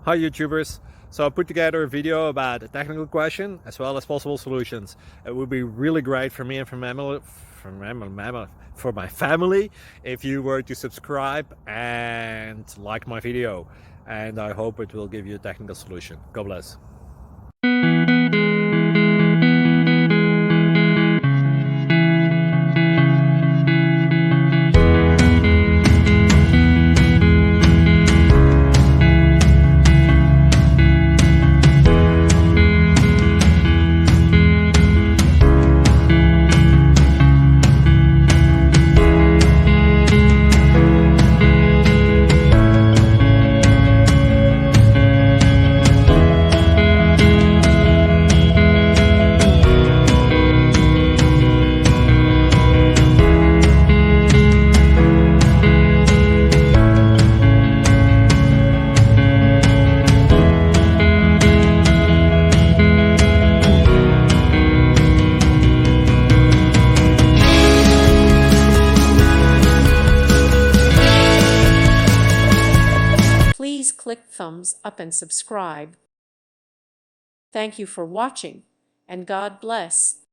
Hi YouTubers. So I put together a video about a technical question as well as possible solutions. It would be really great for me and for my family if you were to subscribe and like my video. And I hope it will give you a technical solution. God bless. Please click thumbs up and subscribe. Thank you for watching, and God bless.